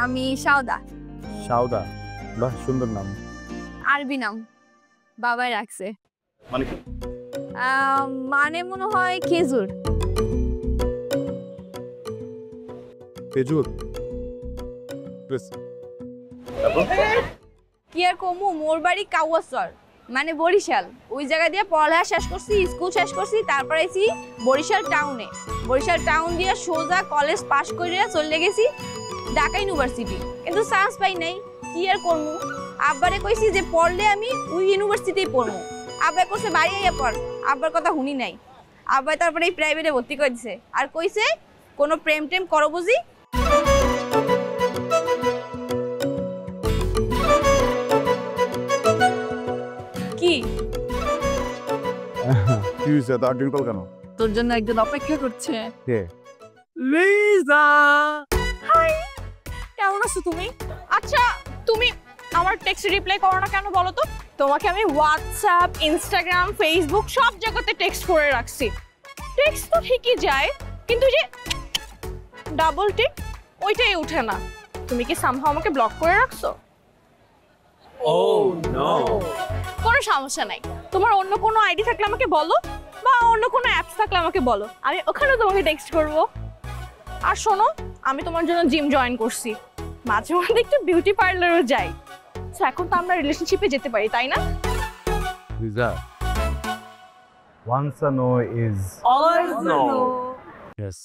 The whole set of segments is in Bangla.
আমি সাউদা। সাউদা, বাহ সুন্দর নাম। আরবি নাম, বাবাই রাখছে। মানে কি? মানে মনে হয় খেজুর। খেজুর? কি আর কমু, মোর বাড়ি কাউয়াসর, মানে বরিশাল। ওই জায়গা দিয়ে পড়ালেখা শেষ করছি, স্কুল শেষ করছি, তারপর আইছি বরিশাল টাউনে। বরিশাল টাউন দিয়ে সোজা কলেজ পাশ করে চলে গেছি ঢাকা ইউনিভার্সিটি, কিন্তু চান্স পাই নাই। কি আর করবো, আব্বারে কইছি যে পড়লে আমি ওই ইউনিভার্সিটিতেই পড়বো। আব্বা কইছে বাড়ি আইয়া পড়, আব্বার কথা শুনি নাই। আব্বা তারপরে এই প্রাইভেটে ভর্তি করে দিছে, আর কইছে কোনো প্রেম টেম করো বুঝি। কি কি হয়েছে, তার ডিম্পল কেন? তোর জন্য একজন অপেক্ষা করছে। কে? লিজা। হাই, কেমন আছো তুমি? আচ্ছা, তুমি আমার টেক্সট রিপ্লাই করো না কেন বলো তো? তোমাকে আমি হোয়াটসঅ্যাপ, ইনস্টাগ্রাম, ফেসবুক সব জায়গাতে টেক্সট করে রাখছি। টেক্সট তো ঠিকই যায়, কিন্তু যে ডাবল টিক ওইটাই ওঠে না। তুমি কি সামহাও আমাকে ব্লক করে রাখছো? Oh no! কোনো সমস্যা নাই, তোমার অন্য কোনো আইডি থাকলে আমাকে বলো, বা অন্য কোনো অ্যাপস থাকলে আমাকে বলো, আমি ওখানেও তোমাকে টেক্সট করব। আর শোনো, আমি তোমার জন্য জিম জয়েন করছি, মাঝে মধ্যে একটু বিউটি পার্লারও যাই। সো এখন তো আমরা রিলেশনশিপে যেতে পারি, তাই না? Liza, once a no is Always no! yes.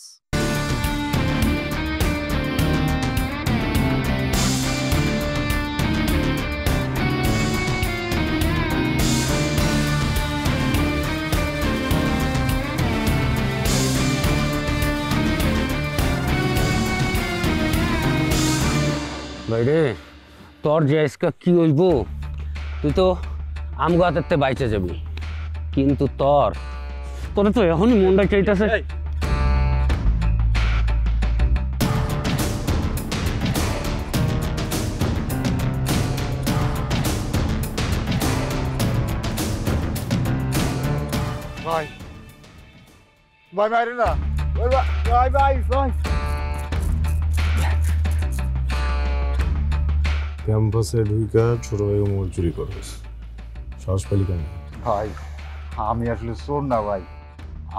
বাইরে তোর যে আজকে কি হইব, তুই তো আম গাছের বাইচে যাবি, কিন্তু তোর তো এখনই মনটা চাইতেছে। ভাই ভাই মাইরে না, ভাই ভাই ভাই। ক্যাম্পাসে ঢুকা ছোট ভাই মোবাইল চুরি করিস, সাহস পেলি কেন? ভাই আমি আসলে চোর না ভাই,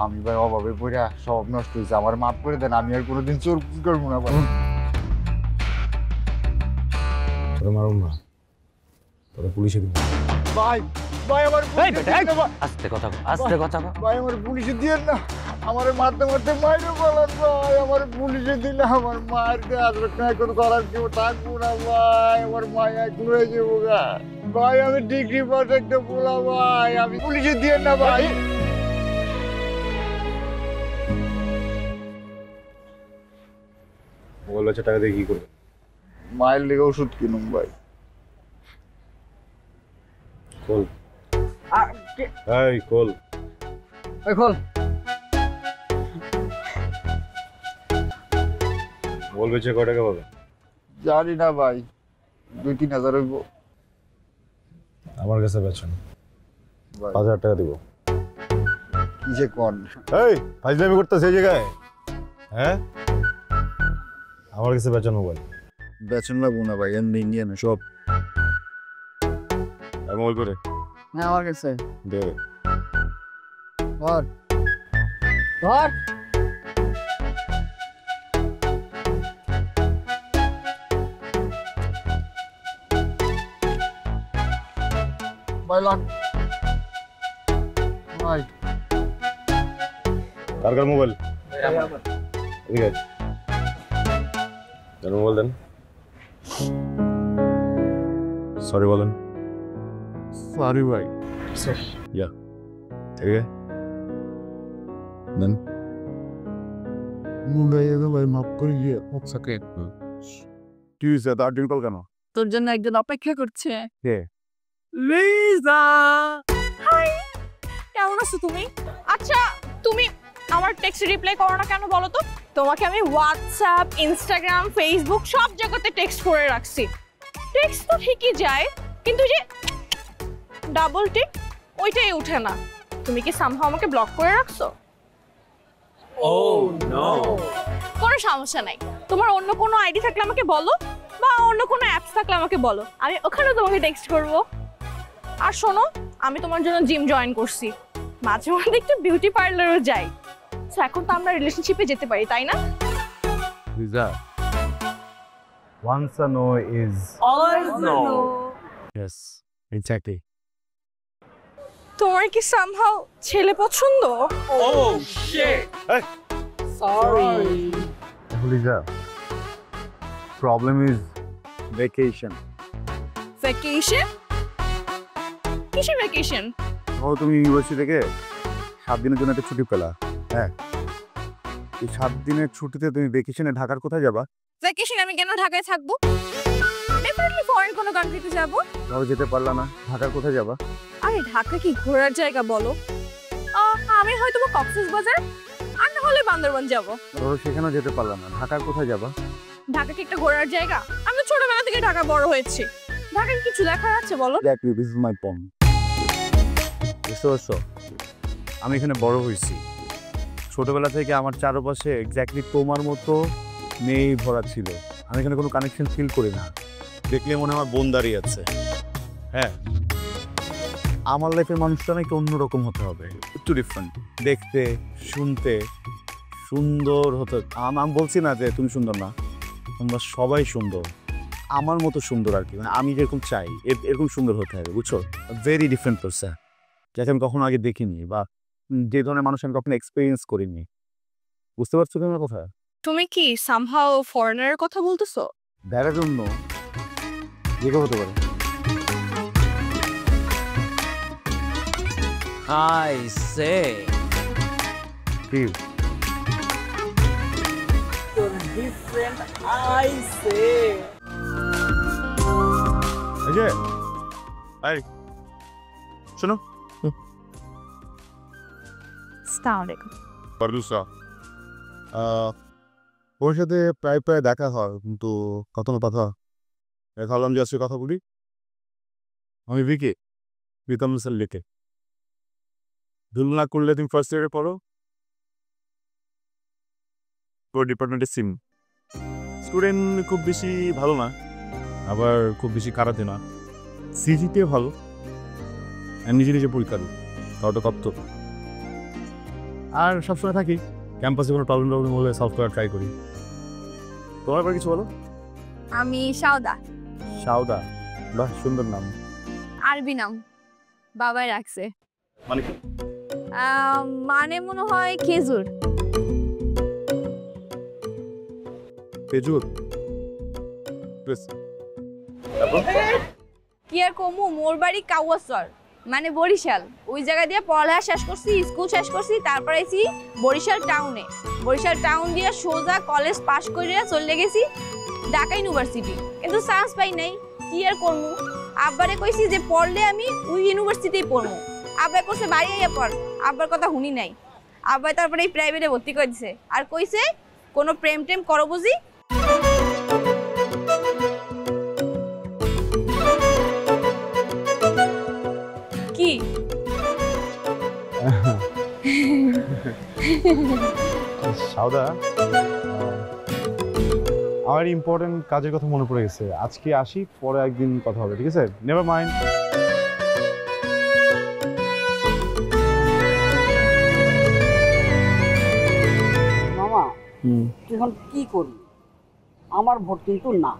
আমি ভাই অভাবে পড়ে সব নষ্ট হয়েছে, আমার মাফ করে দেন, আমি আর কোনোদিন চোর করবো না ভাই। তোরা মারুম না, তোরা পুলিশে দিবি। ভাই ভাই আমার আস্তে কথা কও, আস্তে কথা কও। ভাই আমার পুলিশে দিয়েন না, আমার মারতে মারতে মাইরে বলেন ভাই, আমার পুলিশে দিলে আমার মারতে আসলে এখন করার কেউ থাকবো না ভাই, আমার মায়া একটু হয়ে যাবো গা ভাই, আমি ডিগ্রি পাস একটা বলা ভাই, আমি পুলিশে দিয়েন না ভাই। মোবাইল বাচ্চা টাকা দিয়ে কি করবে? মায়ের লেগে ওষুধ কিনুম ভাই। খোল, এই খোল, খোল। মোবাইল বেচে কয় টাকা পাবে? জানি না ভাই, 2-3 হাজার হইব। আমার কাছে বেচেন, 5,000 টাকা দিব। কিসে কোন? এই ফাজলামি করতেছে এই জায়গায়, হ্যাঁ? আমার কাছে বেচেন মোবাইল। বেচন লাগবো না ভাই, এমনি নিয়ে না সব। মোবাইল করে হ্যাঁ আমার কাছে দে। ধর ধর। ভাই লাগ ভাই। কার মোবাইল? এদিকে দেন মোবাইল দেন। সরি বলেন। সরি ভাই। ইয়া ঠিক আছে দেন। ভাই মাফ করে দিয়ে ওকে। কি হয়েছে, তার ডিম্পল কেন? তোর জন্য একজন অপেক্ষা করছে। কে? লিজা। হাই, কেমন আছো তুমি? আচ্ছা, তুমি আমার টেক্সট রিপ্লাই করো না কেন বলো তো? তোমাকে আমি হোয়াটসঅ্যাপ, ইনস্টাগ্রাম, ফেসবুক সব জায়গাতে টেক্সট করে রাখছি। টেক্সট তো ঠিকই যায়, কিন্তু যে ডাবল টিক ওইটাই ওঠে না। তুমি কি সামহাও আমাকে ব্লক করে রাখছো? Oh no! কোনো সমস্যা নাই, তোমার অন্য কোনো আইডি থাকলে আমাকে বলো, বা অন্য কোনো অ্যাপস থাকলে আমাকে বলো, আমি ওখানেও তোমাকে টেক্সট করব। আর শোনো, আমি তোমার জন্য জিম জয়েন করছি, মাঝে মধ্যে একটু বিউটি পার্লারও যাই। সো এখন তো আমরা রিলেশনশিপে যেতে পারি, তাই না? Liza, once a no is Always no. yes, exactly. তোমার কি সামহাউ ছেলে পছন্দ? Liza, problem is vacation. Vacation? কিসের ভ্যাকেশন? ধরো তুমি ইউনিভার্সিটি থেকে 7 দিনের জন্য একটা ছুটি পেলা, হ্যাঁ, এই 7 দিনের ছুটিতে তুমি ভ্যাকেশনে ঢাকার কোথায় যাবা? ভ্যাকেশন আমি কেন ঢাকায় থাকবো? ডেফিনেটলি ফরেন কোনো কান্ট্রিতে যাব। ধরো যেতে পারলা না, ঢাকার কোথায় যাবা? আরে ঢাকা কি ঘোরার জায়গা বলো? আমি হয়তো কক্সবাজার, আর না হলে বান্দরবান যাব। ধরো সেখানেও যেতে পারলা না, ঢাকার কোথায় যাবা? ঢাকা কি একটা ঘোরার জায়গা? আমি তো ছোটবেলা থেকে ঢাকা বড় হয়েছি, ঢাকায় কিছু দেখার আছে বলো? Exactly, this is my point. বুঝতে পারছো? আমি এখানে বড় হয়েছি, ছোটবেলা থেকে আমার চারপাশে এক্স্যাক্টলি তোমার মতো মেয়ে ভরা ছিল। আমি এখানে কোনো কানেকশন ফিল করি না, দেখলে মনে হয় আমার বোন দাঁড়িয়ে আছে। হ্যাঁ, আমার লাইফের মানুষটা নাকি অন্যরকম হতে হবে, একটু ডিফারেন্ট, দেখতে শুনতে সুন্দর হতে। আমি বলছি না যে তুমি সুন্দর না, তোমরা সবাই সুন্দর, আমার মতো সুন্দর আর কি, মানে আমি যেরকম চাই এরকম সুন্দর হতে হবে, বুঝছো? ভেরি ডিফারেন্ট পারসন, যাকে আমি কখনো আগে দেখিনি বা যে ধরনের মানুষ আমি কখনো এক্সপিরিয়েন্স করিনি। বুঝতে পারছো তুমি আমার কথা? তুমি কি সামহাউ ফরেনারের কথা বলতেছো? দেখার জন্য যে কেউ হতে পারে। I say কি Different, I say. এই যে এই শোনো, আসসালামু আলাইকুম। পারদুসা, ওর সাথে প্রায় প্রায় দেখা হয়, কিন্তু কত না কথা ভাবলাম যে আজকে কথা বলি। আমি বিকে বিকাম লিখে ভুল না করলে তুমি ফার্স্ট ইয়ারে পড়ো, তোর ডিপার্টমেন্টের সিম স্টুডেন্ট খুব বেশি ভালো না, আবার খুব বেশি খারাপে না, সিজিতে ভালো, নিজে নিজে পরীক্ষা দিই, তাও তো কপ্ত। আর সবসময় থাকি ক্যাম্পাসে, কোনো প্রবলেম হলে সলভ করার ট্রাই করি। তোমার আবার কিছু বলো। আমি সাউদা। সাউদা, বাহ সুন্দর নাম। আরবি নাম, বাবাই রাখছে। মানে কি? মানে মনে হয় খেজুর। খেজুর? কি আর কমু, মোর বাড়ি কাউয়াসর মানে বরিশাল, ওই জায়গা দিয়ে পড়ালেখা শেষ করছি, স্কুল শেষ করছি, তারপর আইছি বরিশাল টাউনে। বরিশাল টাউন দিয়ে সোজা কলেজ পাশ করে চলে গেছি ঢাকা ইউনিভার্সিটি, কিন্তু চান্স পাই নাই। কি আর করবো, আব্বারে কইছি যে পড়লে আমি ওই ইউনিভার্সিটিতেই পড়বো। আব্বা করছে বাড়ি আইয়া পড়, আব্বার কথা শুনি নাই। আব্বা তারপরে এই প্রাইভেটে ভর্তি করে দিছে, আর কইছে কোনো প্রেম টেম করো বুঝি। কি সাউদা, আমার ইম্পর্টেন্ট কাজের কথা মনে পড়ে গেছে, আজকে আসি, পরে একদিন কথা হবে, ঠিক আছে? Never mind. মামা, তুই এখন কি করবি? আমার ভোট কিন্তু না।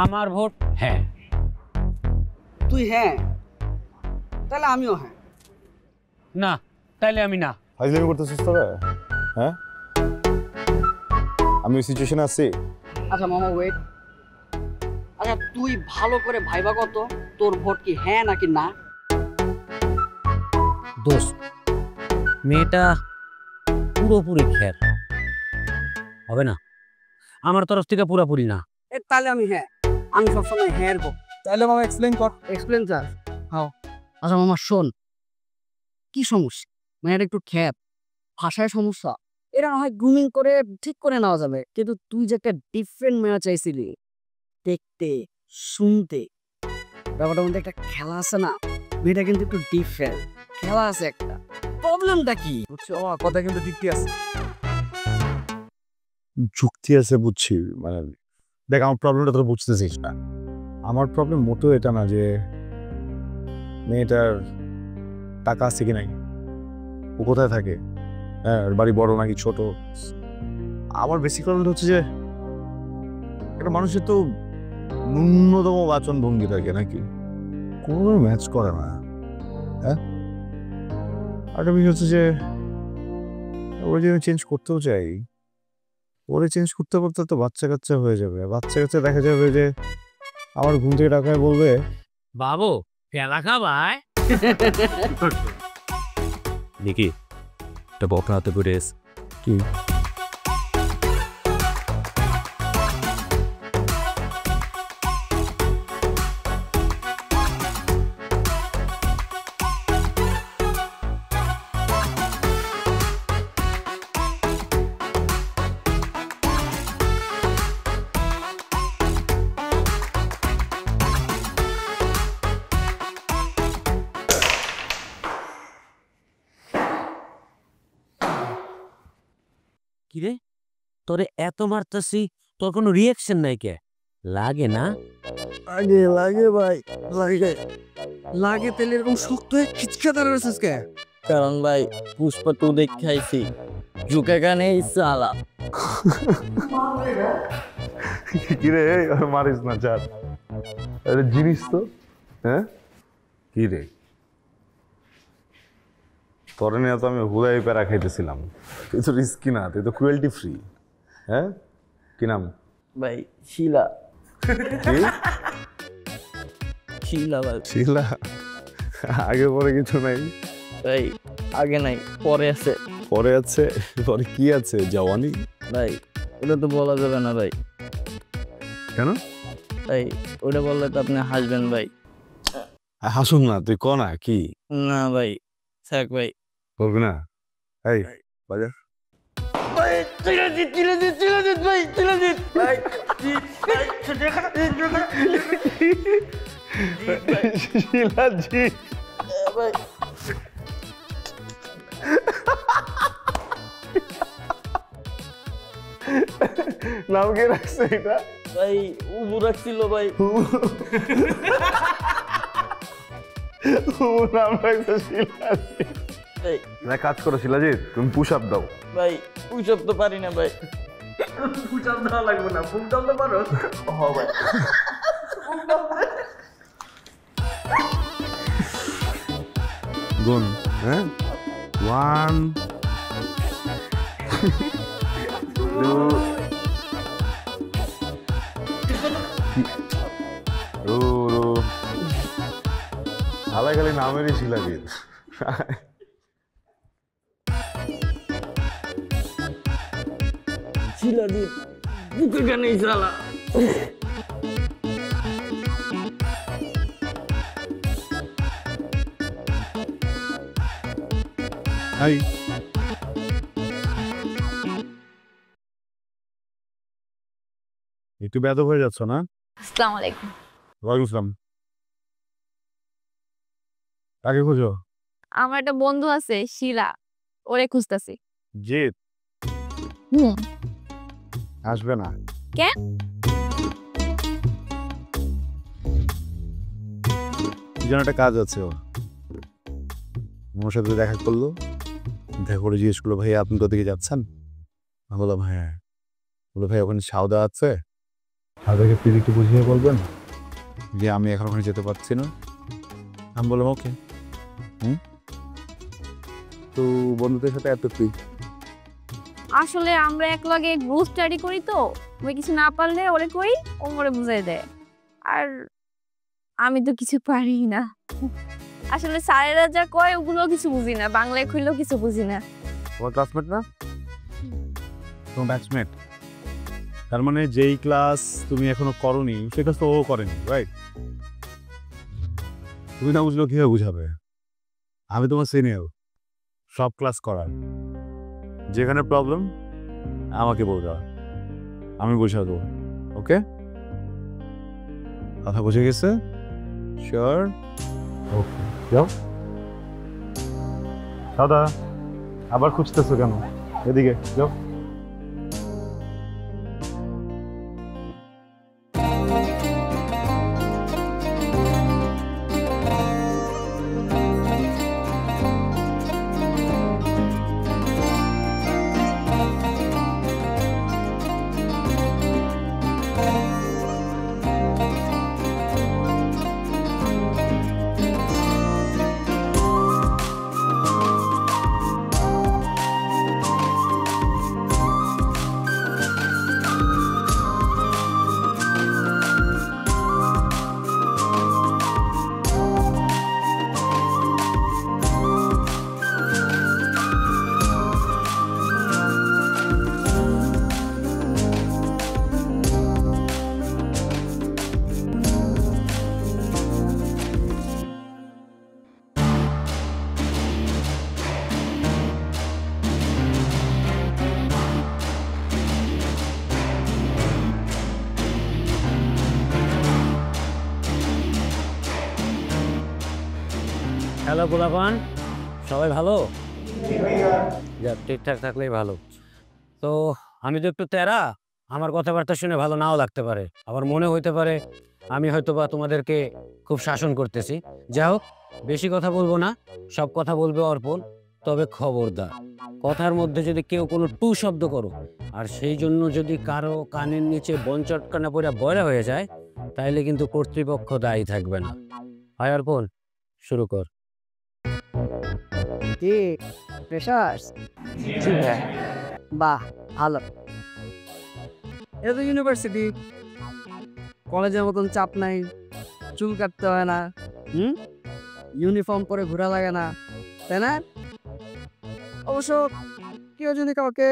আমার ভোট হ্যাঁ। তুই হ্যাঁ, তাহলে আমিও হ্যাঁ। না, তাইলে আমি না। ফাইজলামি করতেছিস তোরা? হ্যাঁ, আমি ওই সিচুয়েশনে আছি। আচ্ছা মামা ওয়েট, আচ্ছা তুই ভালো করে ভাইবা কত, তোর ভোট কি হ্যাঁ নাকি না? দোস্ত, মেয়েটা পুরোপুরি খের হবে না, আমার তরফ থেকে পুরোপুরি না। তাহলে আমি হ্যাঁ, আমি সবসময় হ্যাঁ গো। তাহলে মামা এক্সপ্লেন কর। Explain sir. হ্যাঁ, আচ্ছা মামা শোন, কি সমস্যা? মেয়ের একটু খ্যাপ, ভাষায় সমস্যা, এটা না হয় গ্রুমিং করে ঠিক করে নেওয়া যাবে, কিন্তু তুই যে একটা ডিফারেন্ট মেয়ে চাইছিলি, দেখতে শুনতে, ব্যাপারটার মধ্যে একটা খেলা আছে না, মেয়েটা কিন্তু একটু ডিফারেন্ট খেলা আছে একটা। প্রবলেমটা কি বুঝছো? আমার কথা কিন্তু যুক্তি আছে। যুক্তি আছে বুঝছি, মানে দেখ আমার প্রবলেমটা তোর বুঝতেছিস না। আমার প্রবলেম মোটেও এটা না যে মেয়েটার টাকা আছে কি নাই, ও কোথায় থাকে, হ্যাঁ ওর বাড়ি বড় নাকি ছোট। আমার বেসিক প্রবলেমটা হচ্ছে যে একটা মানুষের তো ন্যূনতম বাচন ভঙ্গি থাকে নাকি, কোনো ম্যাচ করে না। হ্যাঁ আরেকটা বিষয় হচ্ছে যে ওরা যদি চেঞ্জ করতেও চাই, ওরে চেঞ্জ করতে করতে তো বাচ্চা কাচ্চা হয়ে যাবে, বাচ্চা কাচ্চা দেখা যাবে যে আমার ঘুম থেকে টাকায় বলবে বাবু পেলা খাবায় নিকি একটা বকরা হাতে করে কি কিরে তোরে এত মারতাছি তোর কোনো রিয়াকশন নাই কে? লাগে না? লাগে লাগে ভাই লাগে লাগে, তেলে এরকম শক্ত হয়ে খিচকা দাঁড়াচ্ছিস কে? কারণ ভাই পুষ্পা 2 দেখাইছি ঝুঁকে গানে সালা কিরে মারিস না চার, আরে জিনিস তো। হ্যাঁ কি রে তোর নিয়ে তো আমি হুদাই প্যারা খাইতেছিলাম, তুই তো রিস্কি না, তুই তো ক্রুয়েলটি ফ্রি। হ্যাঁ কি নাম? ভাই শিলা কি শিলা ভাই শিলা? আগে পরে কিছু নাই? ভাই আগে নাই পরে আছে পরে আছে? পরে কি আছে? জওয়ানি? ভাই ওটা তো বলা যাবে না ভাই। কেন? ভাই ওটা বললে তো আপনি হাসবেন ভাই। হাসুন না, তুই ক না কি না ভাই থাক ভাই। বলবি না? এই বাজার ভাই চিলাজিৎ ভাই চিলাজিৎ ভাই শিলাজি ভাই নাম কে রাখছে এটা? ভাই উবু রাখছিল ভাই। নাম রাখছে শিলাজি। ভাই এক কাজ করো শিলাজিৎ, তুমি পুশ আপ দাও। ভাই ওইসব তো পারি না ভাই। হ ভাই গুণ হ্যাঁ 1 2 হালাই খালি নামেরই শিলাজিৎ। চিলাজিৎ বুকে গানে সালা। হাই একটু বেদ হয়ে যাচ্ছ না? আসসালামু আলাইকুম। ওয়ালাইকুম আসসালাম। কাকে খুঁজো? আমার একটা বন্ধু আছে শিলা, ওরে খুঁজতাছি। জিৎ হুম আসবে না। কেন? কি যেন একটা কাজ আছে ওর, আমার সাথে দেখা করলো, দেখা করে জিজ্ঞেস করলো ভাই আপনি কোথা থেকে যাচ্ছেন? আমি বললাম হ্যাঁ। বললো ভাই ওখানে সাউদা আছে, সাউদাকে প্লিজ একটু বুঝিয়ে বলবেন যে আমি এখন ওখানে যেতে পারছি না। আমি বললাম ওকে। তো বন্ধুদের সাথে এত ফ্রি। আসলে আমরা একলগে গ্রুপ স্টাডি করি তো, ওই কিছু না পারলে ওরে কই, ও ওরে বুঝাই দেয়। আর আমি তো কিছু পারি না। আসলে স্যারেরা যা কয় ওগুলো কিছু বুঝি না, বাংলায় খুললেও কিছু বুঝি না। তোমার ক্লাসমেট না? তোমার ব্যাচমেট? তার মানে যেই ক্লাস তুমি এখনো করনি সেই ক্লাস তো ও করেনি, রাইট? তুমি না বুঝলেও কিভাবে বুঝাবে? আমি তোমার সিনিয়র, সব ক্লাস করার, যেখানে প্রবলেম আমাকে বলতে হয়, আমি বুঝা দেবো। ওকে, কথা বুঝে গেছে? শিওর? ওকে যাও। দাদা আবার খুঁজতেছো কেন? এদিকে যাও। হ্যালো গোলাপান, সবাই ভালো? যাক, ঠিকঠাক থাকলেই ভালো। তো আমি তো একটু তেরা, আমার কথাবার্তা শুনে ভালো নাও লাগতে পারে, আবার মনে হইতে পারে আমি হয়তো বা তোমাদেরকে খুব শাসন করতেছি। যাই হোক, বেশি কথা বলবো না, সব কথা বলবে অর্পণ। তবে খবরদার, কথার মধ্যে যদি কেউ কোনো টু শব্দ করো আর সেই জন্য যদি কারো কানের নিচে বনচটকানা পড়ে বয়রা হয়ে যায়, তাইলে কিন্তু কর্তৃপক্ষ দায়ী থাকবে না। হয় অর্পণ, শুরু কর। কি ফ্রেশার্স? বাহ, ভালো। এটা তো ইউনিভার্সিটি, কলেজের মতন চাপ নাই, চুল কাটতে হয় না, ইউনিফর্ম পরে ঘোরা লাগে না, তাই না? অবশ্য কেউ যদি কাউকে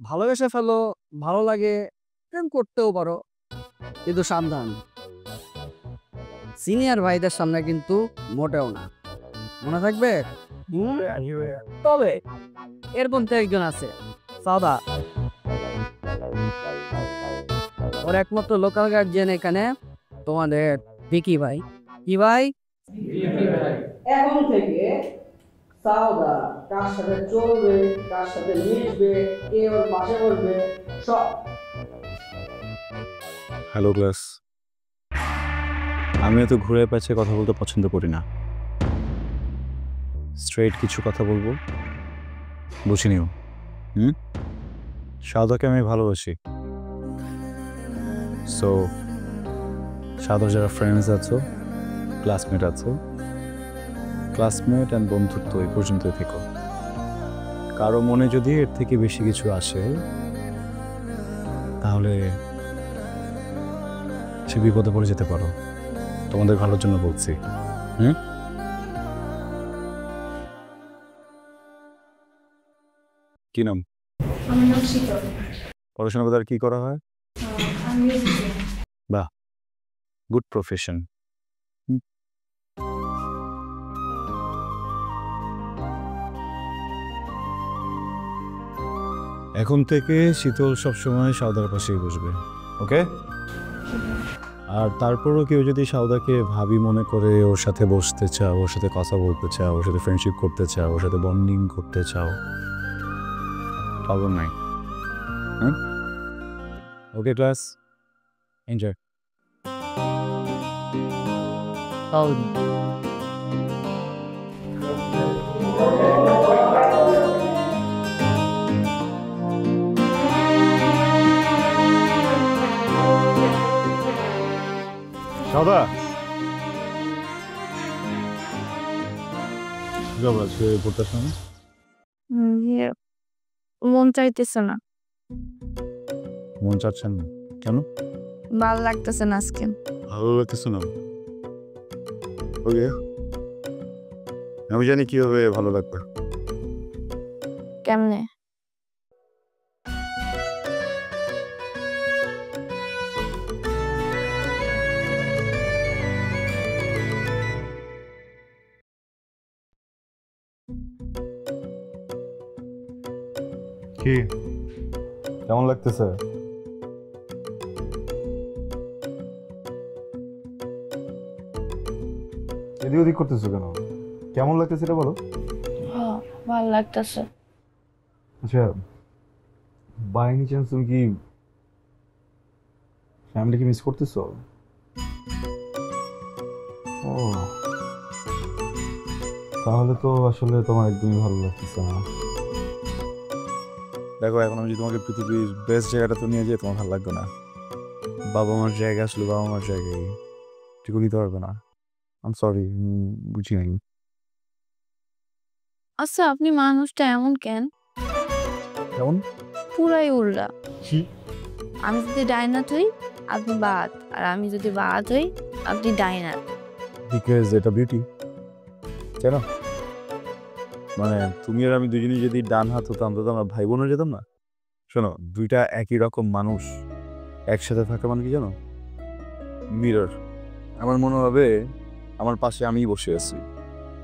ভালোবেসে ফেলো, ভালো লাগে, প্রেম করতেও পারো, কিন্তু সাবধান, সিনিয়র ভাইদের সামনে কিন্তু মোটেও না, মনে থাকবে। তবে এর মধ্যে একজন আছে, সাদা, ওর একমাত্র লোকাল গার্জিয়ান এখানে তোমাদের ভিকি ভাই। কি ভাই? এখন থেকে সাউদা কার সাথে চলবে, কার সাথে মিশবে, কে ওর পাশে বসবে, সব। হ্যালো ক্লাস, আমি এত ঘুরে পেঁচে কথা বলতে পছন্দ করি না। স্ট্রেট কিছু কথা বলবো, বুঝে নিও। সাউদাকে আমি ভালোবাসি। সো সাউদার যারা ফ্রেন্ডস আছো, ক্লাসমেট আছো, ক্লাসমেট অ্যান্ড বন্ধুত্ব এই পর্যন্তই থেকো। কারো মনে যদি এর থেকে বেশি কিছু আসে, তাহলে সে বিপদে পড়ে যেতে পারো। তোমাদের ভালোর জন্য বলছি। কি নাম? আমার নাম শীতল। পড়াশোনা করে আর কি করা হয়? আমি বাহ, গুড প্রফেশন। এখন থেকে শীতল সবসময় সাউদার পাশেই বসবে, ওকে? আর তারপরও কেউ যদি সাউদাকে ভাবি মনে করে ওর সাথে বসতে চাও, ওর সাথে কথা বলতে চাও, ওর সাথে ফ্রেন্ডশিপ করতে চাও, ওর সাথে বন্ডিং করতে চাও, প্রবলেম নাই। হ্যাঁ, ওকে ক্লাস, এনজয়। সাদা আজকে পড়তে আসলাম, মন চাইতেছে না। মন চাচ্ছেন না কেন? ভালো লাগতেছে না আজকে। ভালো লাগতেছে না? ওকে, আমি জানি কিভাবে ভালো লাগবে। কেমনে? কি কেমন লাগতেছে? এদিক ওদিক করতেছো কেন? কেমন লাগতেছে এটা বলো। ভালো লাগতেছে। আচ্ছা, বাই এনি চান্স তুমি কি ফ্যামিলিকে মিস করতেছো? ও, তাহলে তো আসলে তোমার একদমই ভালো লাগতেছে না। দেখো, এখন আমি যদি তোমাকে পৃথিবীর বেস্ট জায়গাটা তো নিয়ে যাই, তোমার ভালো লাগবে না। বাবা মার জায়গা আসলে বাবা মার জায়গায়, ঠিক নিতে পারবে না। আম সরি, বুঝি নাই। আচ্ছা, আপনি মানুষটা এমন কেন? কেমন? পুরাই উল্টা। কি? আমি যদি ডাইনাট হই, আপনি বাদ, আর আমি যদি বাদ হই, আপনি ডাইনাট। বিকজ এটা বিউটি, তাই না? মানে তুমি আর আমি দুজনেই যদি ডান হাত হতাম, তো আমরা ভাই বোন হয়ে যেতাম না? শোনো, দুইটা একই রকম মানুষ একসাথে থাকা মানে কি জানো? মিরর। আমার মনে হবে আমার পাশে আমিই বসে আছি,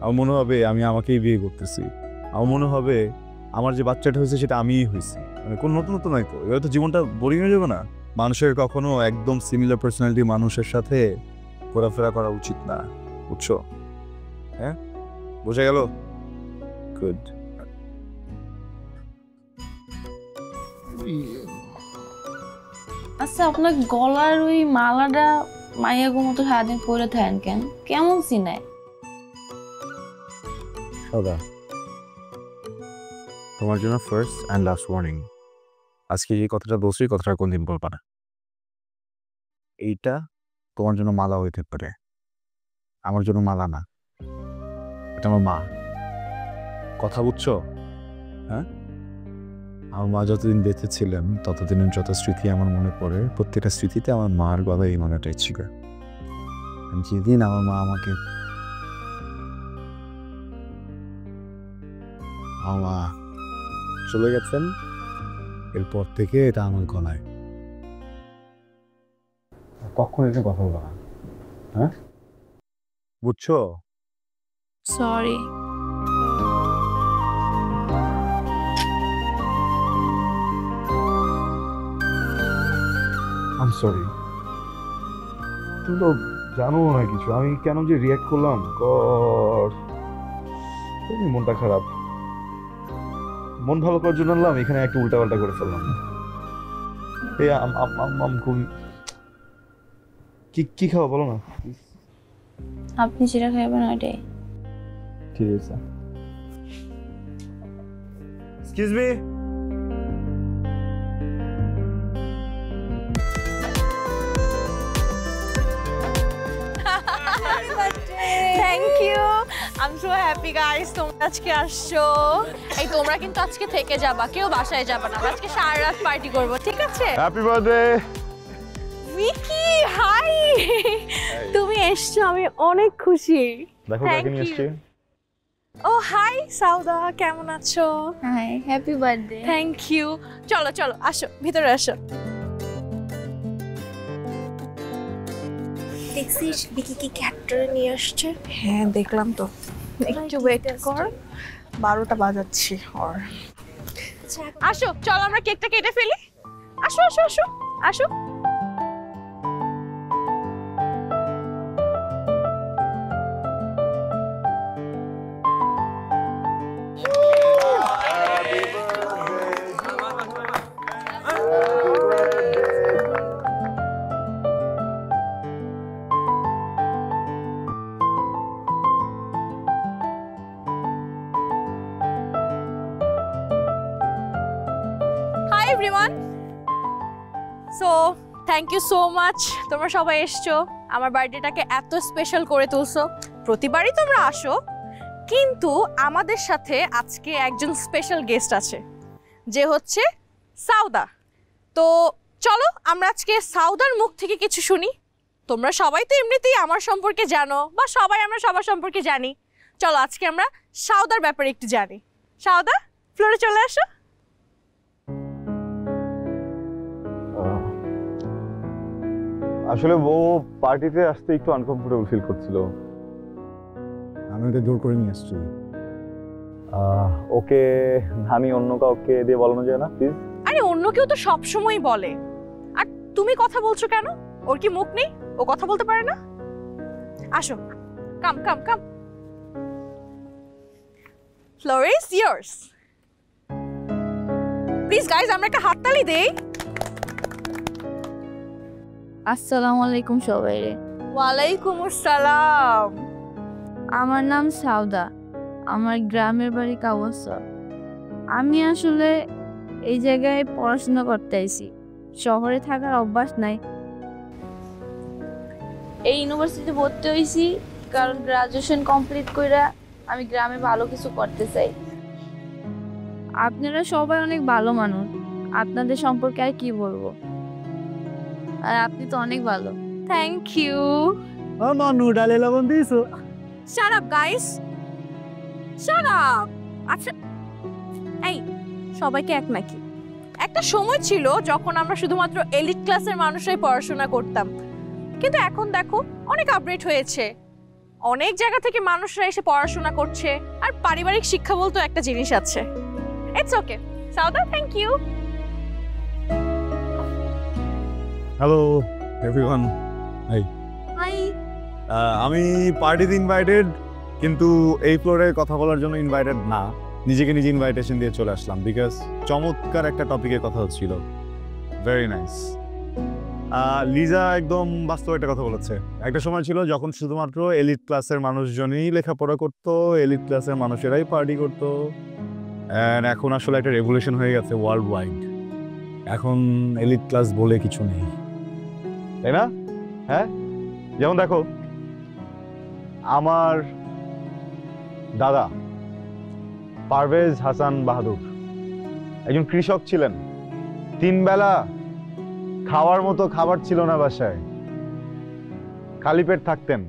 আমার মনে হবে আমি আমাকেই বিয়ে করতেছি, আমার মনে হবে আমার যে বাচ্চাটা হয়েছে সেটা আমিই হয়েছি। মানে কোনো নতুন নতুন নাই তো, এবার তো জীবনটা বোরিং হয়ে যাবে না? মানুষের কখনো একদম সিমিলার পার্সোনালিটি মানুষের সাথে ঘোরাফেরা করা উচিত না, বুঝছো? হ্যাঁ, বুঝে গেল? গুড। আচ্ছা আপনার গলার ওই মালাটা মাইয়াগো মতো সারাদিন পরে থাকেন কেন? কেমন চিনায়? সদা, তোমার জন্য ফার্স্ট অ্যান্ড লাস্ট ওয়ার্নিং। আজকে যে কথাটা বলছি, কথাটা কোনদিন বলবা না। এইটা তোমার জন্য মালা হইতে পারে, আমার জন্য মালা না। এটা আমার মা। কথা বুঝছো? হ্যাঁ, আমার মা যতদিন বেঁচে ছিলেন ততদিনের যত স্মৃতি আমার মনে পড়ে, প্রত্যেকটা স্মৃতিতে আমার মার গলায় এই মালাটাই ছিল। যেদিন আমার মা আমাকে চলে গেছেন, এরপর থেকে এটা আমার গলায়। কখন এটা কথা বলা, হ্যাঁ বুঝছো? সরি। আম সরি। তুমি তো জানো না কিছু, আমি কেন যে রিয়াক্ট করলাম, গড মনটা খারাপ। মন ভালো করার জন্য আনলাম, এখানে একটু উল্টাপাল্টা করে ফেললাম। এই খুবই কি খাওয়া বলো না? আপনি যেটা খাইবেন ওইটাই। ঠিক আছে। Excuse me. Thank you, I am so happy guys তোমরা আজকে আসছো। এই তোমরা কিন্তু আজকে থেকে যাবা, কেউ বাসায় যাবা না। আজকে সারা রাত পার্টি করব, ঠিক আছে? Happy birthday Mickey. হাই, তুমি এসছো, আমি অনেক খুশি। দেখো কাকে নিয়ে এসেছি। ও হাই সাউদা, কেমন আছো? Hi, happy birthday. Thank you. চলো চলো আসো, ভিতরে আসো। দেখছিস বিকি কি ক্যারেক্টারে নিয়ে আসছে? হ্যাঁ দেখলাম তো। একটু ওয়েট কর, 12টা বাজাচ্ছি। আর আসো, চলো আমরা কেকটা কেটে ফেলি। আসো আসো আসো আসো। Everyone, so thank you so much, তোমরা সবাই এসছো, আমার বার্থডেটাকে এত স্পেশাল করে তুলছো। প্রতিবারই তোমরা আসো, কিন্তু আমাদের সাথে আজকে একজন স্পেশাল গেস্ট আছে, যে হচ্ছে সাউদা। তো চলো আমরা আজকে সাউদার মুখ থেকে কিছু শুনি। তোমরা সবাই তো এমনিতেই আমার সম্পর্কে জানো, বা সবাই আমরা সবার সম্পর্কে জানি। চলো আজকে আমরা সাউদার ব্যাপারে একটু জানি। সাউদা, ফ্লোরে চলে আসো। আসলে ও পার্টিতে আসতে একটু আনকমফোর্টেবল ফিল করছিল, আমি ওকে জোর করে নিয়ে আসছি। ওকে আমি অন্য কাউকে দিয়ে বলানো যায় না প্লিজ? আরে অন্য কেউ তো সব সময় বলে, আর তুমি কথা বলছো কেন? ওর কি মুখ নেই? ও কথা বলতে পারে না? আসো, come come come. Floor is yours. Please guys, আমরা একটা হাততালি দেই। আসসালামু আলাইকুম সবাই। ওয়ালাইকুম আসসালাম। আমার নাম সাউদা, আমার গ্রামের বাড়ি কাওয়াসর। আমি আসলে এই জায়গায় পড়াশোনা করতে আইছি, শহরে থাকার অভ্যাস নাই। এই ইউনিভার্সিটিতে ভর্তি হয়েছি কারণ গ্রাজুয়েশন কমপ্লিট কইরা আমি গ্রামে ভালো কিছু করতে চাই। আপনারা সবাই অনেক ভালো মানুষ, আপনাদের সম্পর্কে আর কি বলবো। আর আপনি তো অনেক ভালো। Thank you. মানু ডালে লবণ দিয়েছো? Shut up guys, shut up. আচ্ছা এই সবাইকে এক নাকি? একটা সময় ছিল যখন আমরা শুধুমাত্র এলিট ক্লাসের মানুষরাই পড়াশোনা করতাম, কিন্তু এখন দেখো অনেক আপডেট হয়েছে। অনেক জায়গা থেকে মানুষরা এসে পড়াশোনা করছে, আর পারিবারিক শিক্ষা বলতে একটা জিনিস আছে। It's okay Sauda, thank you. Hello everyone. Hi. Hi. আমি পার্টিতে ইনভাইটেড, কিন্তু এই ফ্লোরে কথা বলার জন্য ইনভাইটেড না, নিজেকে নিজে ইনভাইটেশন দিয়ে চলে আসলাম বিকজ চমৎকার একটা টপিকের কথা হচ্ছিল। Very nice. লিজা একদম বাস্তব একটা কথা বলেছে। একটা সময় ছিল যখন শুধুমাত্র এলিট ক্লাসের মানুষজনই লেখাপড়া করতো, এলিট ক্লাসের মানুষেরাই পার্টি করতো। অ্যান্ড এখন আসলে একটা রেভলিউশন হয়ে গেছে ওয়ার্ল্ড ওয়াইড। এখন এলিট ক্লাস বলে কিছু নেই, তাই না? হ্যাঁ, যেমন দেখো আমার দাদা পারভেজ হাসান বাহাদুর একজন কৃষক ছিলেন। 3 বেলা খাওয়ার মতো খাবার ছিল না বাসায়, খালি পেট থাকতেন।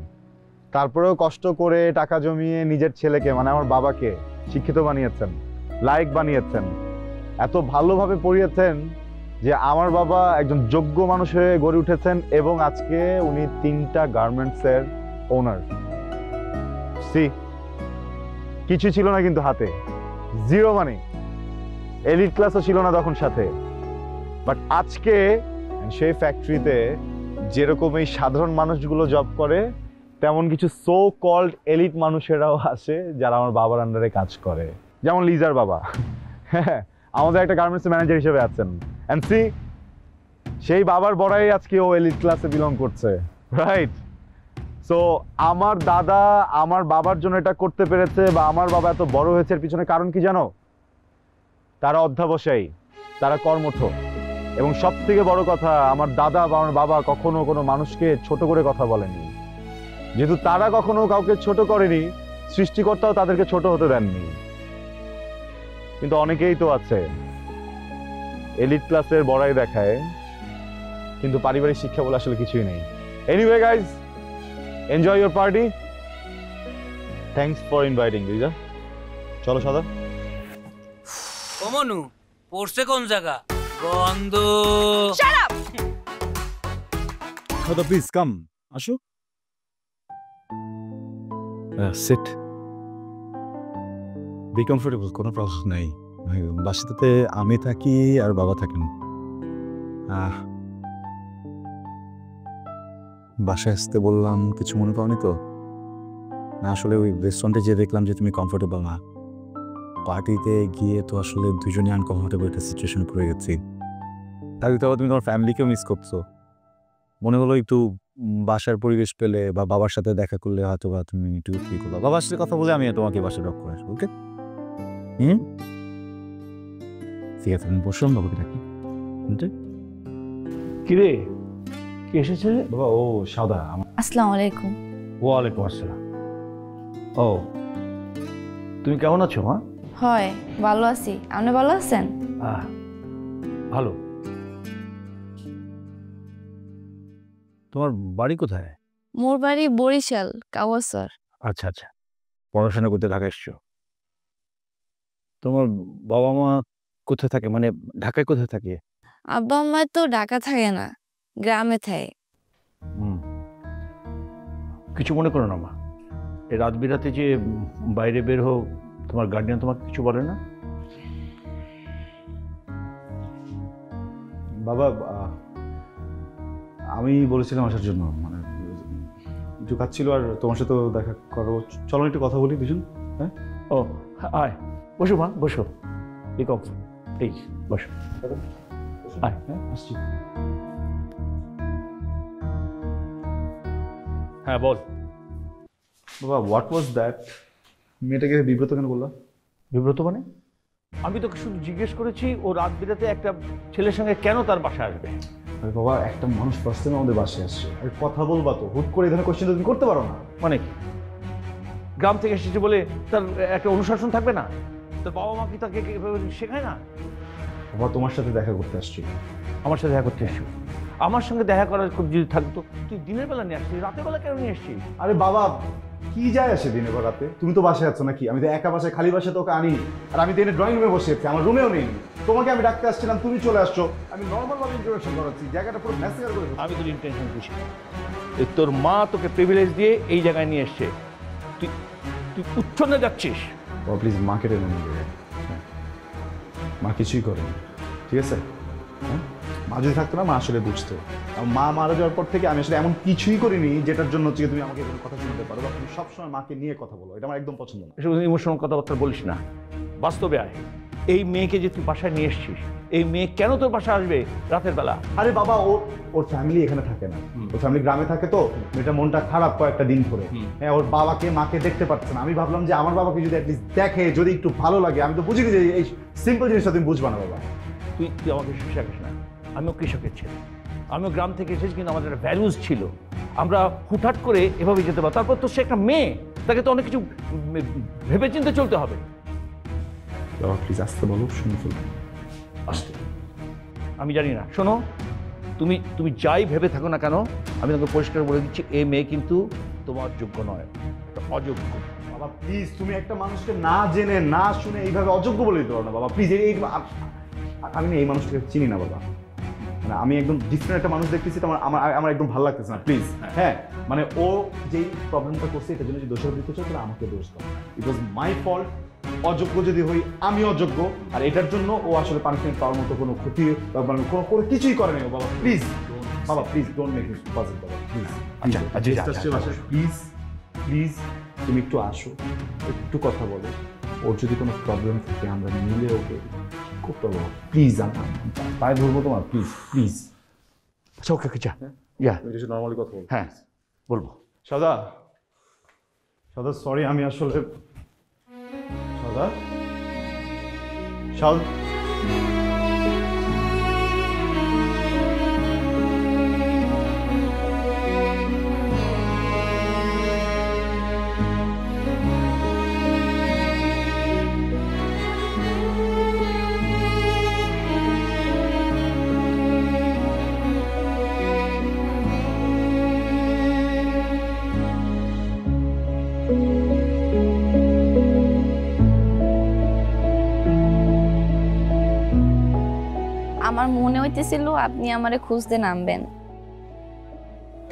তারপরেও কষ্ট করে টাকা জমিয়ে নিজের ছেলেকে মানে আমার বাবাকে শিক্ষিত বানিয়েছেন, লায়ক বানিয়েছেন, এত ভালোভাবে পড়িয়েছেন যে আমার বাবা একজন যোগ্য মানুষ হয়ে গড়ে উঠেছেন এবং আজকে উনি 3টা গার্মেন্টসের ওনার। কিছু ছিল না কিন্তু হাতে, জিরো মানি, এলিট ক্লাসও ছিল না তখন সাথে। বাট আজকে সেই ফ্যাক্টরিতে যেরকম এই সাধারণ মানুষগুলো জব করে, তেমন কিছু সো কল্ড এলিট মানুষেরাও আছে যারা আমার বাবার আন্ডারে কাজ করে। যেমন লিজার বাবা, হ্যাঁ, আমাদের একটা গার্মেন্টস ম্যানেজার হিসেবে আছেন। এন্ড সি, সেই বাবার বড়াই আজকে ও এলিট ক্লাসে বিলং করছে, রাইট? সো আমার দাদা আমার বাবার জন্য এটা করতে পেরেছে বা আমার বাবা এত বড় হয়েছে, এর পিছনে কারণ কি জানো? তারা অধ্যাবসায়ী, তারা কর্মঠ, এবং সব থেকে বড় কথা আমার দাদা বা আমার বাবা কখনো কোনো মানুষকে ছোট করে কথা বলেনি। যেহেতু তারা কখনো কাউকে ছোট করেনি, সৃষ্টিকর্তাও তাদেরকে ছোট হতে দেননি। কিন্তু অনেকেই তো আছে এলিট ক্লাসের বড়াই দেখায়, কিন্তু পারিবারিক শিক্ষা বলে আসলে কিছুই নেই। Anyway guys, enjoy your party. Thanks for inviting Liza. চলো সাদা। ও মনু, পড়ছে কোন জায়গা? গন্ধ। Shut up. সাদা প্লিজ কাম, আসো। সিট, বি কমফোর্টেবল, কোনো প্রবলেম নেই। বাসাতে আমি থাকি আর বাবা থাকেন। বাসায় আসতে বললাম, কিছু মনে পাওনি তো? না, আসলে ওই রেস্টুরেন্টে যেয়ে দেখলাম যে তুমি কমফোর্টেবল না। পার্টিতে গিয়ে তো আসলে দুজনে আনকমফোর্টেবল একটা সিচুয়েশনে পড়ে গেছি। তাই তো তুমি তোমার ফ্যামিলিকেও মিস করছো। মনে হলো একটু বাসার পরিবেশ পেলে বা বাবার সাথে দেখা করলে হয়তো বা তুমি একটু ফ্রি করবা। বাবার সাথে কথা বলে আমি তোমাকে বাসা ড্রপ করে আসবো, ওকে? ঠিক আছে, আমি বসলাম বাবাকে ডাকি। কিরে, কে এসেছে? বাবা, ও সাদা। আসসালামু আলাইকুম। ওয়ালাইকুম আসসালাম। ও, তুমি কেমন আছো মা? হয়, ভালো আছি। আপনি ভালো আছেন? ভালো। তোমার বাড়ি কোথায়? মোর বাড়ি বরিশাল, কাওয়াসর। আচ্ছা আচ্ছা, পড়াশোনা করতে ঢাকা এসছো। তোমার বাবা মা কোথায় থাকে, মানে ঢাকায় কোথায় থাকে? আব্বা আম্মা তো ঢাকা থাকে না, গ্রামে থাকে। কিছু মনে করো না মা, এই রাত বিরাতে যে বাইরে বের হোক, তোমার গার্ডিয়ান তোমাকে কিছু বলে না? বাবা, আমি বলেছিলাম আসার জন্য, মানে একটু কাজ ছিল আর তোমার সাথে দেখা করো। চলো একটু কথা বলি দুজন। হ্যাঁ, ও আয়, বসো মা, বসো। প্লিজ বসো। আয়। হ্যাঁ, আসছি। হ্যাঁ বল বাবা, হোয়াট ওয়াজ দ্যাট? মেয়েটাকে বিব্রত কেন বললাম? বিব্রত মানে? আমি তোকে শুধু জিজ্ঞেস করেছি ও রাত বিরাতে একটা ছেলের সঙ্গে কেন তার বাসায় আসবে। আরে বাবা, একটা মানুষ ফার্স্ট টাইম আমাদের বাসায় আসছে, আরে কথা বলবা তো, হুট করে এই ধরনের কোশ্চেন তুমি করতে পারো না। মানে কি, গ্রাম থেকে এসেছে বলে তার একটা অনুশাসন থাকবে না? তোর বাবা মা কি তাকে শেখায় না? বাবা, তোমার সাথে দেখা করতে আসছি। আমার সাথে দেখা করতে এসছো? আমার সঙ্গে দেখা করার যদি থাকতো তুই দিনের বেলা নিয়ে আসছিস, রাতের বেলা কেন নিয়ে আসছিস? আরে বাবা, কি যায় আসে দিনে বা রাতে? তুমি তো বাসায় আছো নাকি? আমি তো একা বাসায়, খালি বাসায় তোকে আনি। আর আমি তো এনে ড্রয়িং রুমে বসে আছি, আমার রুমেও নেই। তোমাকে আমি ডাকতে আসছিলাম, তুমি চলে আসছো। আমি নর্মাল ভাবে ইন্ট্রোডাকশন করাচ্ছি, জায়গাটা পুরো ম্যাসেকার করে ফেলছি। আমি তোর ইন্টেনশন বুঝি। তোর মা তোকে প্রিভিলেজ দিয়ে এই জায়গায় নিয়ে এসছে, তুই তুই উচ্ছন্নে যাচ্ছিস। বাবা প্লিজ, মাকে টেনে নিয়ে যাবে। মা কিছুই করেনি, ঠিক আছে? হ্যাঁ, মা যদি থাকতো না মা আসলে বুঝতো। মা মারা যাওয়ার পর থেকে আমি আসলে এমন কিছুই করিনি যেটার জন্য হচ্ছে তুমি আমাকে কোনো কথা শুনতে পারো বা তুমি সবসময় মাকে নিয়ে কথা বলো, এটা আমার একদম পছন্দ না। এসব ইমোশনাল কথাবার্তা বলিস না, বাস্তবে আয়। এই মেয়েকে যে তুই বাসায় নিয়ে এসছিস, এই মেয়ে কেন তোর বাসায় আসবে রাতের বেলা? আরে বাবা, ওর ফ্যামিলি এখানে থাকে না, ওর ফ্যামিলি গ্রামে থাকে, তো মেয়েটা মনটা খারাপ কয়েকটা দিন ধরে। হ্যাঁ, ওর বাবাকে মাকে দেখতে পাচ্ছে না। আমি ভাবলাম যে আমার বাবাকে যদি অ্যাটলিস্ট দেখে, যদি একটু ভালো লাগে। আমি তো বুঝিনি যে এই সিম্পল জিনিসটা তুমি বুঝবা না বাবা। তুই আমাকে শিক্ষাস না, আমিও কৃষকের ছেলে, আমিও গ্রাম থেকে এসেছি, কিন্তু আমাদের একটা ভ্যালুজ ছিল। আমরা হুটহাট করে এভাবে যেতে পারি। তারপর তো সে একটা মেয়ে, তাকে তো অনেক কিছু ভেবে চিন্তে চলতে হবে। বাবা প্লিজ আসতে বলো, শুনে ফেলবো। আসতে আমি জানি না। শোনো, তুমি যাই ভেবে থাকো না কেন, আমি তোমাকে পরিষ্কার বলে দিচ্ছি, এই মেয়ে কিন্তু তোমার যোগ্য নয়, অযোগ্য। বাবা প্লিজ, তুমি একটা মানুষকে না জেনে না শুনে এইভাবে অযোগ্য বলে দিতে পারো না বাবা প্লিজ। আমি না এই মানুষটাকে চিনি না বাবা, মানে আমি একদম ডিফারেন্ট একটা মানুষ দেখতেছি, তো আমার একদম ভালো লাগতেছে না প্লিজ। হ্যাঁ, মানে ও যেই প্রবলেমটা করছে এটার জন্য যদি দোষারোপ দিতে চাও তাহলে আমাকে দোষ দাও। ইট ওয়াজ মাই ফল্ট। অযোগ্য যদি হই আমি অযোগ্য, আর এটার জন্য ও আসলে পানিশমেন্ট পাওয়ার মতো কোনো ক্ষতি বা কোনো কিছুই করে নেই। বাবা প্লিজ, বাবা please don't make it possible বাবা প্লিজ। প্লিজ প্লিজ তুমি একটু আসো, একটু কথা বলো। ওর যদি কোনো প্রবলেম থাকে আমরা মিলে ওকে করতে পারবো প্লিজ। পায়ে ধরবো তোমার, প্লিজ প্লিজ। আচ্ছা ওকে যা যা, নর্মালি কথা বলবো। হ্যাঁ বলবো। সাদা সাদা সরি, আমি আসলে সাদা সাদ আমার মনে হইতেছিল আপনি আমারে খুঁজতে নামবেন,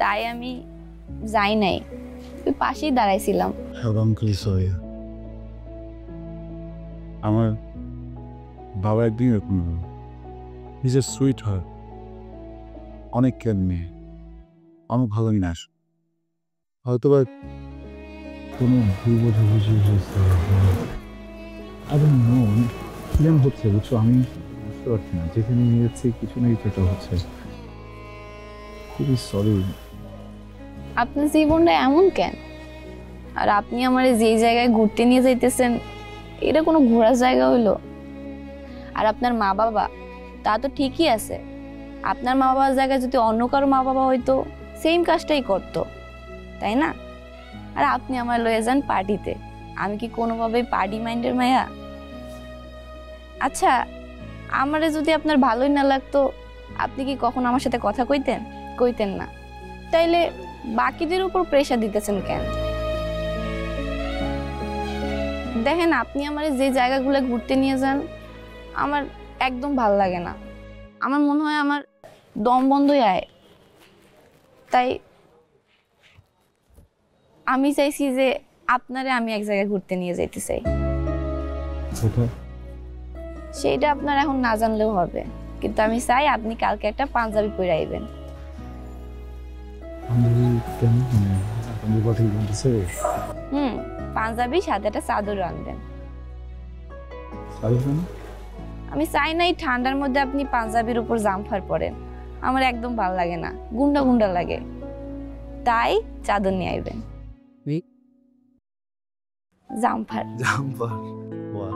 তাই আমি যাই নাই, ওই পাশেই দাঁড়াইছিলাম। আমার বাবা একদিন এরকম নিজের সুইট হয়, অনেক কেয়ার নিয়ে, অনেক ভালো নাস। হয়তো বা কোনো ভুল বোঝাবুঝি হয়েছে, কিরম হচ্ছে বুঝছো, আমি বুঝতে পারছি না। যেখানে নিয়েছি কিছু না কিছু একটা হচ্ছে। খুবই সরি। আপনার জীবনটা এমন কেন? আর আপনি আমার যেই জায়গায় ঘুরতে নিয়ে যাইতেছেন, এটা কোনো ঘোরার জায়গা হইলো? আর আপনার মা বাবা তা তো ঠিকই আছে, আপনার মা বাবার জায়গায় যদি অন্য কারো মা বাবা হইতো সেম কাজটাই করতো, তাই না? আর আপনি আমার লয়ে যান পার্টিতে, আমি কি কোনোভাবেই পার্টি মাইন্ডের মায়া? আচ্ছা, আমারে যদি আপনার ভালোই না লাগতো, আপনি কি কখনো আমার সাথে কথা কইতেন? কইতেন না। তাইলে বাকিদের উপর প্রেশার দিতেছেন কেন? দেখেন, আপনি আমার যে জায়গাগুলো ঘুরতে নিয়ে যান আমার একদম ভাল লাগে না। আমার মনে হয় আমার দম বন্ধই আয়। তাই আমি চাইছি যে আপনারে আমি এক জায়গায় ঘুরতে নিয়ে যাইতে চাই। সেইটা আপনার এখন না জানলেও হবে, কিন্তু আমি চাই আপনি কালকে একটা পাঞ্জাবি পরে আইবেন। পাঞ্জাবি সাথে একটা চাদর আনবেন। আমি চাই না এই ঠান্ডার মধ্যে আপনি পাঞ্জাবির উপর জামফার পরেন, আমার একদম ভালো লাগে না, গুন্ডা গুন্ডা লাগে। তাই চাদর নিয়ে আইবেন। জামফার জাম্পার বাহ,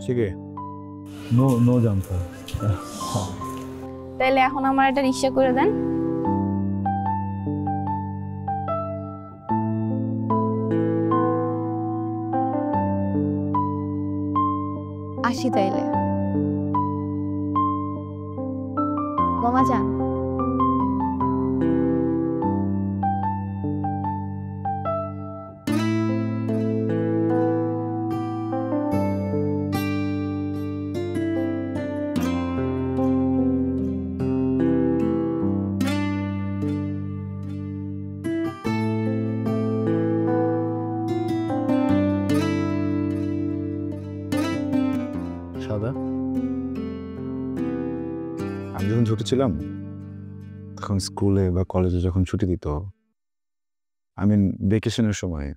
শিখে নো জাম্পার। তাইলে এখন আমার একটা রিক্সা করে দেন। আসি তাইলে। মামা যান। সাদা ছোট ছিলাম তখন স্কুলে বা কলেজে যখন ছুটি দিত, আই মিন ভেকেশনের সময়,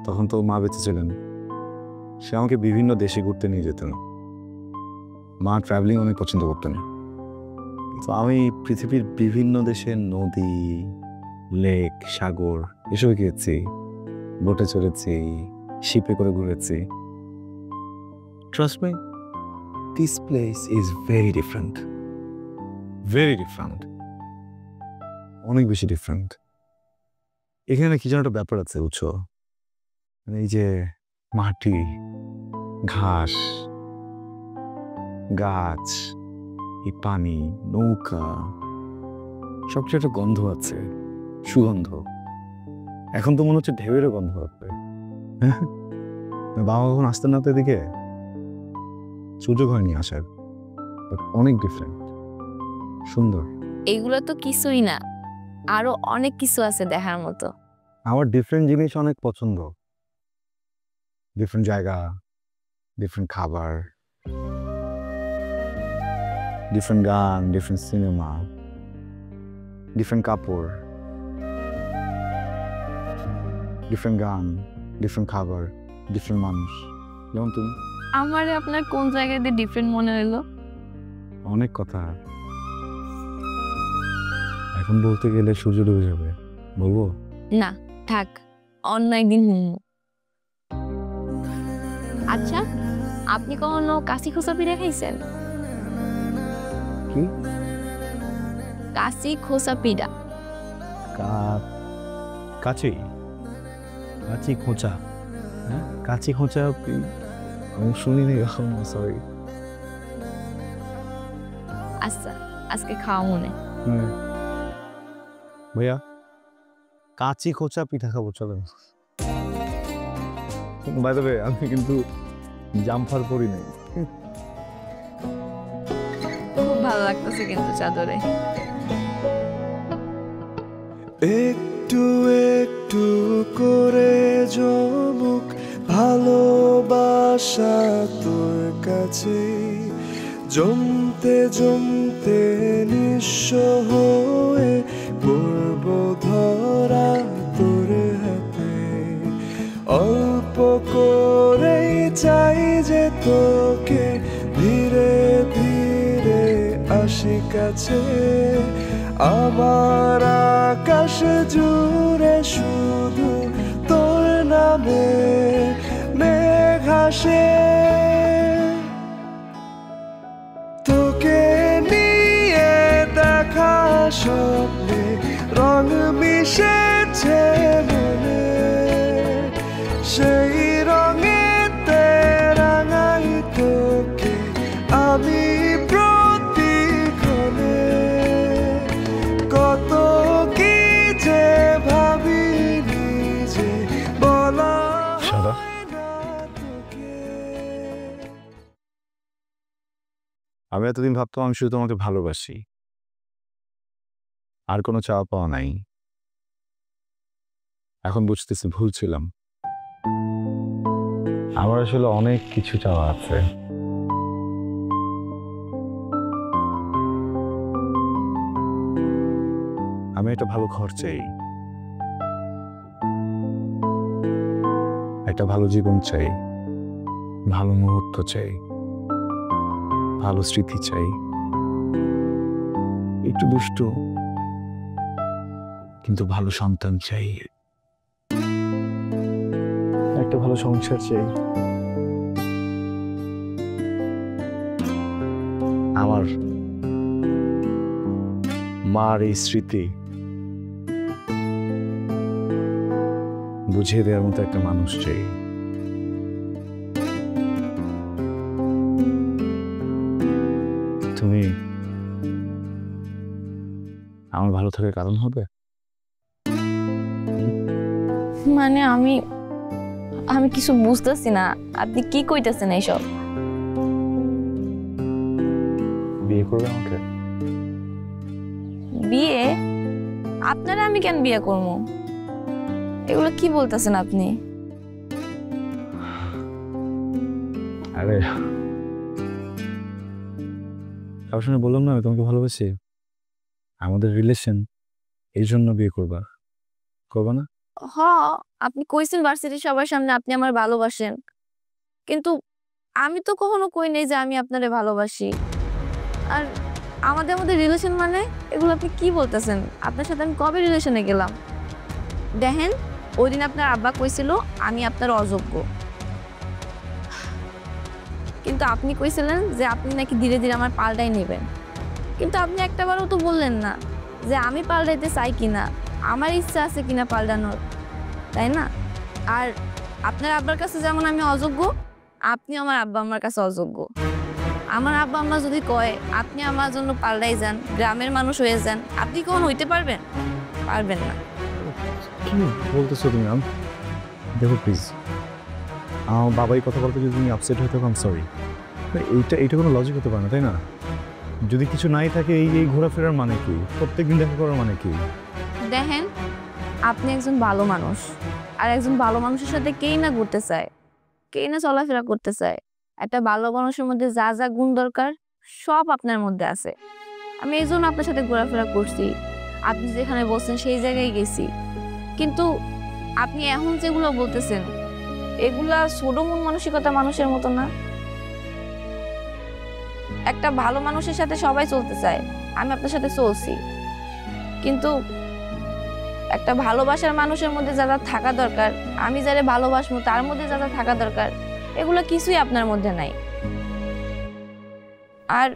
তখন তো মা বেঁচে ছিলেন, সে আমাকে বিভিন্ন দেশে ঘুরতে নিয়ে যেতেন। মা ট্রাভেলিং অনেক পছন্দ করতেন, তো আমি পৃথিবীর বিভিন্ন দেশের নদী, লেক, সাগর এসব গিয়েছি, বোটে চড়েছি, শিপে করে ঘুরেছি। Trust me, this place is very different, very different, অনেক বেশি ডিফারেন্ট। এখানে কি যেন একটা ব্যাপার আছে, বুঝছো? মানে এই যে মাটি, ঘাস, গাছ, এই পানি, নৌকা, সবচেয়ে একটা গন্ধ আছে, সুগন্ধ। এখন তো মনে হচ্ছে ঢেউয়েরও গন্ধ আছে। বাবা কখন আসতেন না তো এদিকে, সুযোগ হয়নি আসার, অনেক ডিফারেন্ট, সুন্দর। এগুলো তো কিছুই না, আরো অনেক কিছু আছে দেখার মতো। আমার ডিফারেন্ট জিনিস অনেক পছন্দ, ডিফারেন্ট জায়গা, ডিফারেন্ট খাবার, ডিফারেন্ট গান, ডিফারেন্ট সিনেমা, ডিফারেন্ট কাপড়, ডিফারেন্ট গান, ডিফারেন্ট খাবার, ডিফারেন্ট মানুষ। যেমন তুমি। আমারে আপনার কোন জায়গায় দিয়ে ডিফারেন্ট মনে হলো? অনেক কথা, এখন বলতে গেলে সূর্য ডুবে যাবে, বলবো না থাক, অন্য একদিন হুম। আচ্ছা, আপনি কখনো কাশি খোসা পিঠা খাইছেন? কি? কাশি খোসা পিঠা। কাচি, কাচি খোঁচা, হ্যাঁ কাচি খোঁচা আমি শুনিনি এখন, সরি। আচ্ছা, আজকে খাওয়া মনে। ভাইয়া কাচি খোঁচা পিঠা খাবো, চলো। বাই দ্য ওয়ে, আমি কিন্তু জাম্পার পরি নাই। খুব ভালো লাগতেছে কিন্তু চাদরে। একটু একটু করে জমুক ভালোবাসা তোর কাছে, জমতে জমতে নিঃস্ব হয়ে পড়ব ধরা তোর হাতে। অল্প করেই চাই যে তোকে ধীরে ধীরে আসি কাছে, আমার আকাশ জুড়ে শুধু তোর নামে মেঘ আসে। তোকে নিয়ে দেখা স্বপ্নে রং মিশেছে মনে, সেই রঙেতে রাঙাই তোকে আমি প্রতিক্ষণে। কত কি যে ভাবি নিজে বলা হয় না তোকে। আমি এতদিন ভাবতাম আমি শুধু তোমাকে ভালোবাসি, আর কোনো চাওয়া পাওয়া নাই। এখন বুঝতেছি ভুল ছিলাম, আমার আসলে অনেক কিছু চাওয়া আছে। আমি একটা ভালো ঘর চাই, একটা ভালো জীবন চাই, ভালো মুহূর্ত চাই, ভালো স্মৃতি চাই, একটু দুষ্টু কিন্তু ভালো সন্তান চাই, একটা ভালো সংসার চাই। আমার মার এই স্মৃতি বুঝিয়ে দেওয়ার মতো একটা মানুষ চাই। তুমি আমার ভালো থাকার কারণ হবে। মানে আমি কিছু বুঝতেছি না, আপনি কি কইতেছেন এইসব? বিয়ে করবে আমাকে? বিয়ে? আপনারা আমি কেন বিয়ে করবো? এগুলো কি বলতেছেন আপনি? আরে কারোর সঙ্গে বললাম না আমি তোমাকে ভালোবাসি, আমাদের রিলেশন, এই জন্য বিয়ে করবা না? হ, আপনি কইছেন ভার্সিটির সবার সামনে আপনি আমার ভালোবাসেন, কিন্তু আমি তো কখনো কই নাই যে আমি আপনারে ভালোবাসি। আর আমাদের মধ্যে রিলেশন মানে এগুলো আপনি কি বলতেছেন? আপনার সাথে আমি কবে রিলেশনে গেলাম? দেখেন, ওই দিন আপনার আব্বা কইছিল আমি আপনার অযোগ্য, কিন্তু আপনি কইছিলেন যে আপনি নাকি ধীরে ধীরে আমার পাল্টাই নেবেন, কিন্তু আপনি একটাবারও তো বললেন না যে আমি পাল্টাইতে চাই কিনা, আমার ইচ্ছা আছে কিনা পাল্টানোর, তাই না? আর আপনার আব্বার কাছে যেমন আমি অযোগ্য, আপনি আমার আব্বা আমার কাছে অযোগ্য। আমার আব্বা আম্মা যদি কয় আপনি আমার জন্য পাল্টাই যান, গ্রামের মানুষ হয়ে যান, আপনি কখন হইতে পারবেন? পারবেন না। কি বলতেছো তুমি? দেখো প্লিজ, আমার বাবাই কথা বলতে যদি তুমি আপসেট হয়ে থাকো, আম সরি। এইটা কোনো লজিক হতে পারে না, তাই না? যদি কিছু নাই থাকে এই ঘোরাফেরার মানে কি? প্রত্যেকদিন দেখা করার মানে কি? দেখেন, আপনি একজন ভালো মানুষ, আর একজন ভালো মানুষের সাথে কেই না ঘুরতে চায়, কেই না চলাফেরা করতে চায়। একটা ভালো মানুষের মধ্যে যা যা গুণ দরকার সব আপনার মধ্যে আছে। আমি এই জন্য আপনার সাথে ঘোরাফেরা করছি, আপনি যেখানে বলছেন সেই জায়গায় গেছি, কিন্তু আপনি এখন যেগুলো বলতেছেন এগুলা ছোট মন মানসিকতা মানুষের মতো না। একটা ভালো মানুষের সাথে সবাই চলতে চায়, আমি আপনার সাথে চলছি, কিন্তু একটা ভালোবাসার মানুষের মধ্যে যা যা থাকা দরকার, আমি যারা ভালোবাসবো তার মধ্যে যা যা থাকা দরকার, এগুলো কিছুই আপনার মধ্যে নাই। আর